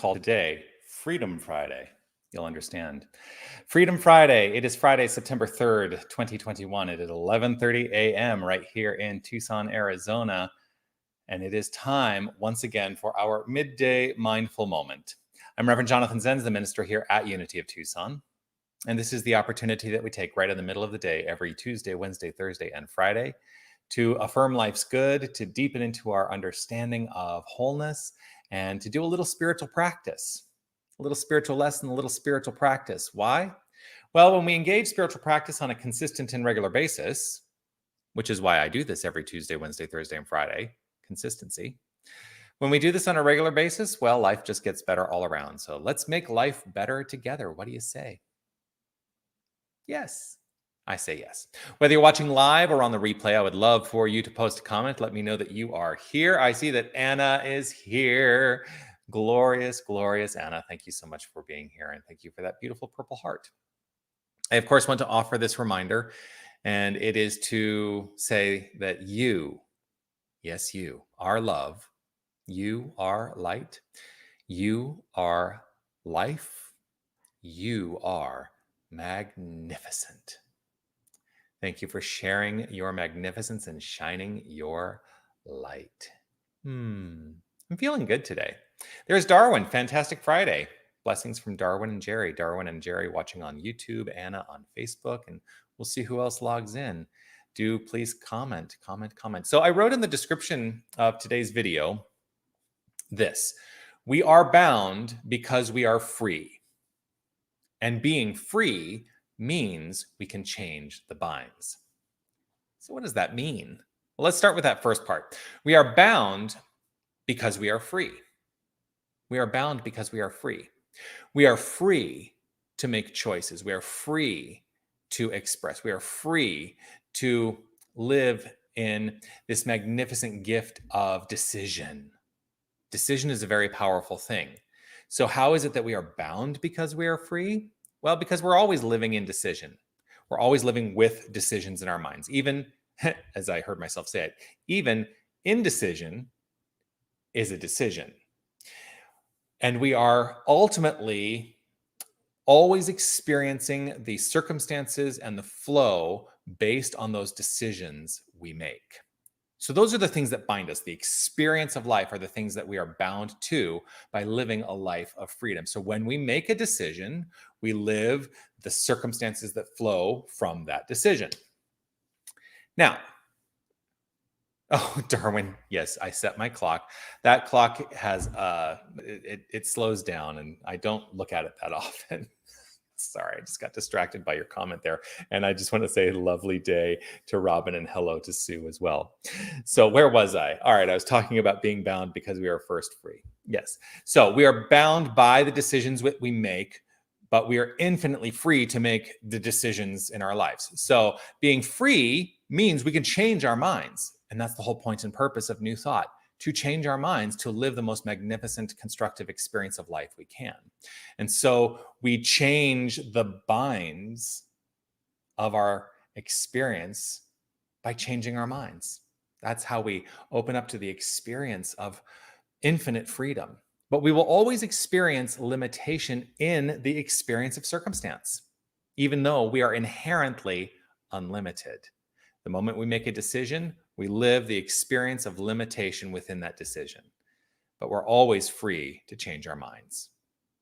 call today Freedom Friday. You'll understand. Freedom Friday. It is Friday, September 3rd, 2021. It is 11:30 a.m. right here in Tucson, Arizona. And it is time once again for our midday mindful moment. I'm Reverend Jonathan Zenz, the minister here at Unity of Tucson. And this is the opportunity that we take right in the middle of the day every Tuesday, Wednesday, Thursday, and Friday to affirm life's good, to deepen into our understanding of wholeness, and to do a little spiritual practice, a little spiritual lesson, a little spiritual practice. Why? Well, when we engage spiritual practice on a consistent and regular basis, which is why I do this every Tuesday, Wednesday, Thursday, and Friday, consistency. When we do this on a regular basis, well, life just gets better all around. So let's make life better together. What do you say? Yes. I say yes. Whether you're watching live or on the replay, I would love for you to post a comment. Let me know that you are here. I see that Anna is here. Glorious, glorious Anna. Thank you so much for being here. And thank you for that beautiful purple heart. I, of course, want to offer this reminder, and it is to say that you, yes, you are love. You are light. You are life. You are magnificent. Thank you for sharing your magnificence and shining your light. I'm feeling good today. There's Darwin. Fantastic Friday. Blessings from Darwin and Jerry. Darwin and Jerry watching on YouTube, Anna on Facebook, and we'll see who else logs in. Do please comment. So I wrote in the description of today's video this: we are bound because we are free. And being free means we can change the binds. So what does that mean? Well, let's start with that first part. We are bound because we are free. We are bound because we are free. We are free to make choices. We are free to express. We are free to live in this magnificent gift of decision. Decision is a very powerful thing. So how is it that we are bound because we are free? Well, because we're always living in decision. We're always living with decisions in our minds. Even, as I heard myself say it, even indecision is a decision. And we are ultimately always experiencing the circumstances and the flow based on those decisions we make. So those are the things that bind us. The experience of life are the things that we are bound to by living a life of freedom. So when we make a decision, we live the circumstances that flow from that decision. Now, oh, Darwin, yes, I set my clock. That clock has, it slows down and I don't look at it that often. Sorry, I just got distracted by your comment there. And I just want to say lovely day to Robin and hello to Sue as well. So where was I? All right, I was talking about being bound because we are first free. Yes. So we are bound by the decisions that we make, but we are infinitely free to make the decisions in our lives. So being free means we can change our minds. And that's the whole point and purpose of New Thought, to change our minds, to live the most magnificent, constructive experience of life we can. And so we change the binds of our experience by changing our minds. That's how we open up to the experience of infinite freedom. But we will always experience limitation in the experience of circumstance, even though we are inherently unlimited. The moment we make a decision, we live the experience of limitation within that decision, but we're always free to change our minds.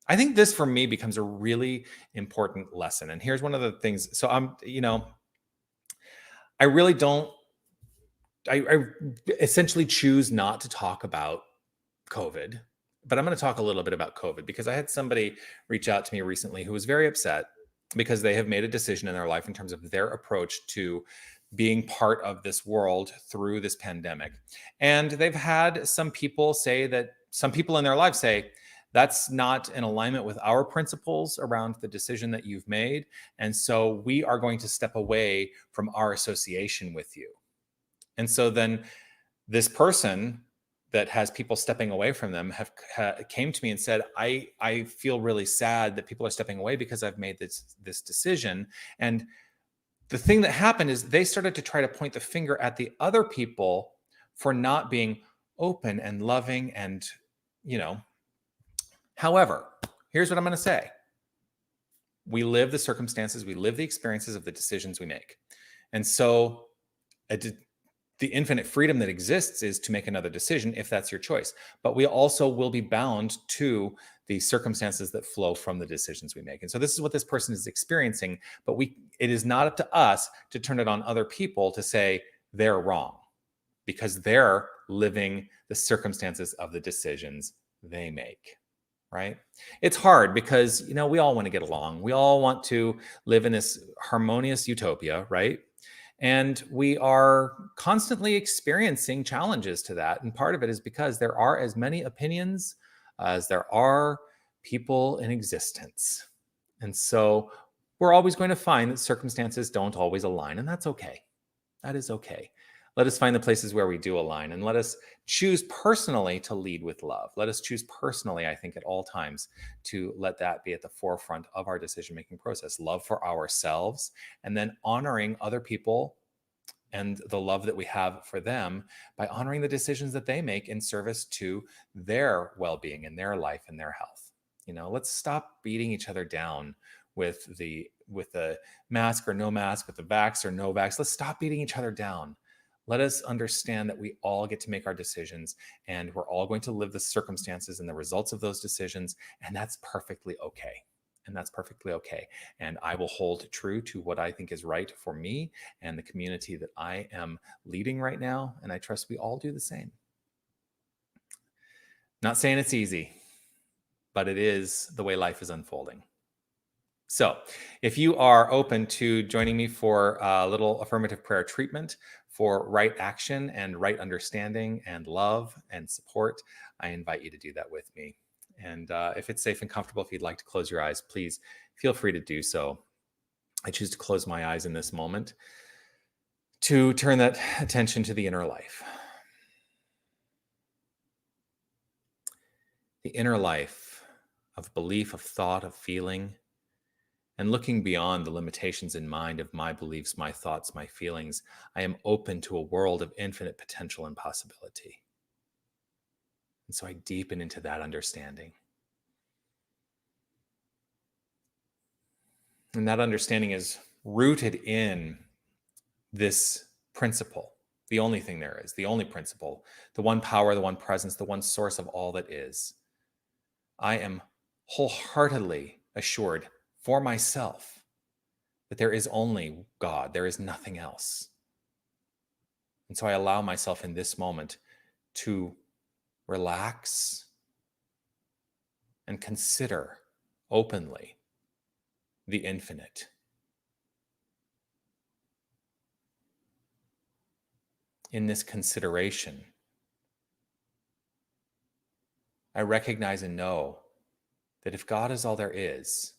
I think this for me becomes a really important lesson. And here's one of the things. So I really don't, I essentially choose not to talk about COVID, but I'm going to talk a little bit about COVID because I had somebody reach out to me recently who was very upset because they have made a decision in their life in terms of their approach to being part of this world through this pandemic. And they've had some people say that, some people in their lives say, that's not in alignment with our principles around the decision that you've made. And so we are going to step away from our association with you. And so then this person that has people stepping away from them came to me and said, I feel really sad that people are stepping away because I've made this decision. And the thing that happened is they started to try to point the finger at the other people for not being open and loving and, However, here's what I'm going to say. We live the circumstances, we live the experiences of the decisions we make. And so the infinite freedom that exists is to make another decision if that's your choice. But we also will be bound to the circumstances that flow from the decisions we make. And so this is what this person is experiencing, but it is not up to us to turn it on other people to say they're wrong, because they're living the circumstances of the decisions they make. Right? It's hard because, we all want to get along. We all want to live in this harmonious utopia, right? And we are constantly experiencing challenges to that. And part of it is because there are as many opinions as there are people in existence. And so we're always going to find that circumstances don't always align, and that's okay. That is okay. Let us find the places where we do align, and let us choose personally to lead with love. Let us choose personally, I think, at all times to let that be at the forefront of our decision-making process. Love for ourselves, and then honoring other people and the love that we have for them by honoring the decisions that they make in service to their well-being and their life and their health. Let's stop beating each other down with the mask or no mask, with the vax or no vax. Let's stop beating each other down. Let us understand that we all get to make our decisions, and we're all going to live the circumstances and the results of those decisions, and that's perfectly okay. And that's perfectly okay. And I will hold true to what I think is right for me and the community that I am leading right now, and I trust we all do the same. Not saying it's easy, but it is the way life is unfolding. So if you are open to joining me for a little affirmative prayer treatment for right action and right understanding and love and support, I invite you to do that with me. And if it's safe and comfortable, if you'd like to close your eyes, please feel free to do so. I choose to close my eyes in this moment to turn that attention to the inner life. The inner life of belief, of thought, of feeling, and looking beyond the limitations in mind of my beliefs, my thoughts, my feelings. I am open to a world of infinite potential and possibility. And so I deepen into that understanding. And that understanding is rooted in this principle, the only thing there is, the only principle, the one power, the one presence, the one source of all that is. I am wholeheartedly assured for myself that there is only God, there is nothing else. And so I allow myself in this moment to relax and consider openly the infinite. In this consideration, I recognize and know that if God is all there is,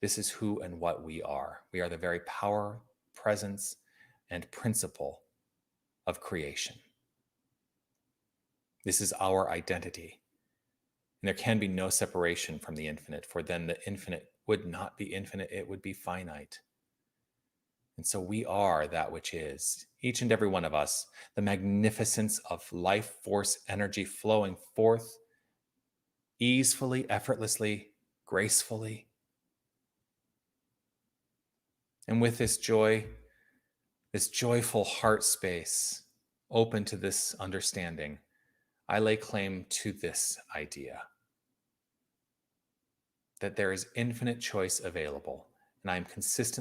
this is who and what we are. We are the very power, presence, and principle of creation. This is our identity. And there can be no separation from the infinite, for then the infinite would not be infinite, it would be finite. And so we are that which is, each and every one of us, the magnificence of life force energy flowing forth easefully, effortlessly, gracefully. And with this joy, this joyful heart space open to this understanding, I lay claim to this idea that there is infinite choice available. And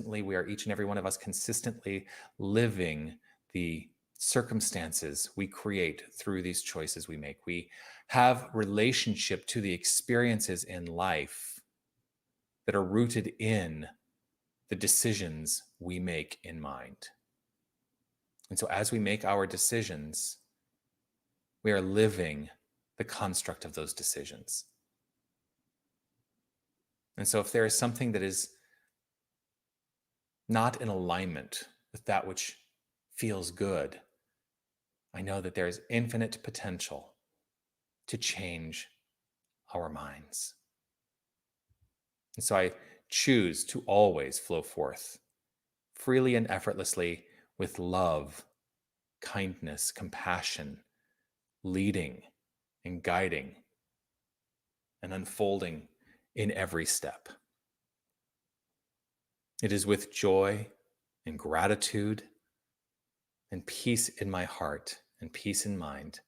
we are each and every one of us consistently living the circumstances we create through these choices we make. We have relationship to the experiences in life that are rooted in the decisions we make in mind. And so as we make our decisions, we are living the construct of those decisions. And so if there is something that is not in alignment with that which feels good, I know that there is infinite potential to change our minds. And so I choose to always flow forth freely and effortlessly with love, kindness, compassion, leading and guiding and unfolding in every step. It is with joy and gratitude and peace in my heart and peace in mind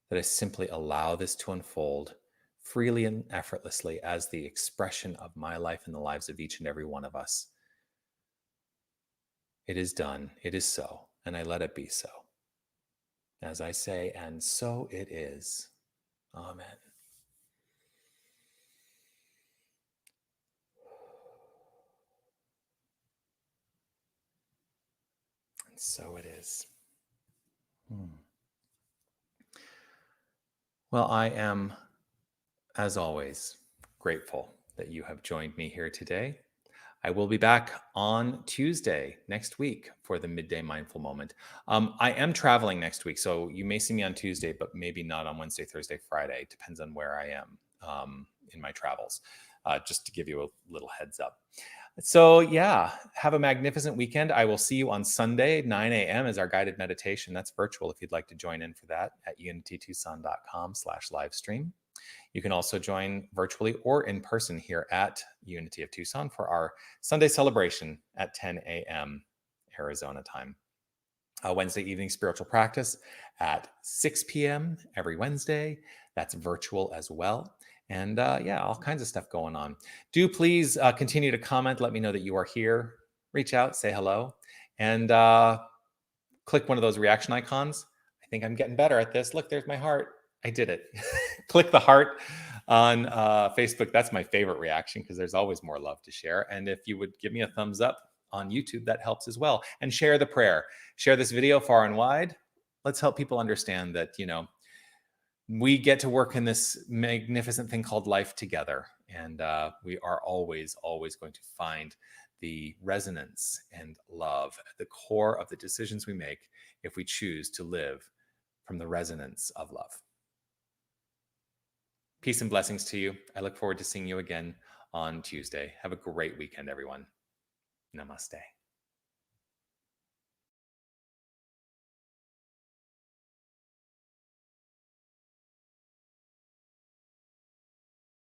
that I simply allow this to unfold freely and effortlessly as the expression of my life and the lives of each and every one of us. It is done. It is so. And I let it be so. As I say, and so it is. Amen. And so it is. Well, I am, as always, grateful that you have joined me here today. I will be back on Tuesday next week for the Midday Mindful Moment. I am traveling next week, so you may see me on Tuesday, but maybe not on Wednesday, Thursday, Friday. Depends on where I am in my travels, just to give you a little heads up. So, yeah, have a magnificent weekend. I will see you on Sunday, 9 a.m. as our guided meditation. That's virtual if you'd like to join in for that at unitytucson.com/live stream. You can also join virtually or in person here at Unity of Tucson for our Sunday celebration at 10 a.m. Arizona time. Wednesday evening spiritual practice at 6 p.m. every Wednesday. That's virtual as well. And yeah, all kinds of stuff going on. Do please continue to comment. Let me know that you are here. Reach out, say hello, and click one of those reaction icons. I think I'm getting better at this. Look, there's my heart. I did it. Click the heart on Facebook. That's my favorite reaction because there's always more love to share. And if you would give me a thumbs up on YouTube, that helps as well. And share the prayer. Share this video far and wide. Let's help people understand that, we get to work in this magnificent thing called life together. And we are always, always going to find the resonance and love at the core of the decisions we make if we choose to live from the resonance of love. Peace and blessings to you. I look forward to seeing you again on Tuesday. Have a great weekend, everyone. Namaste.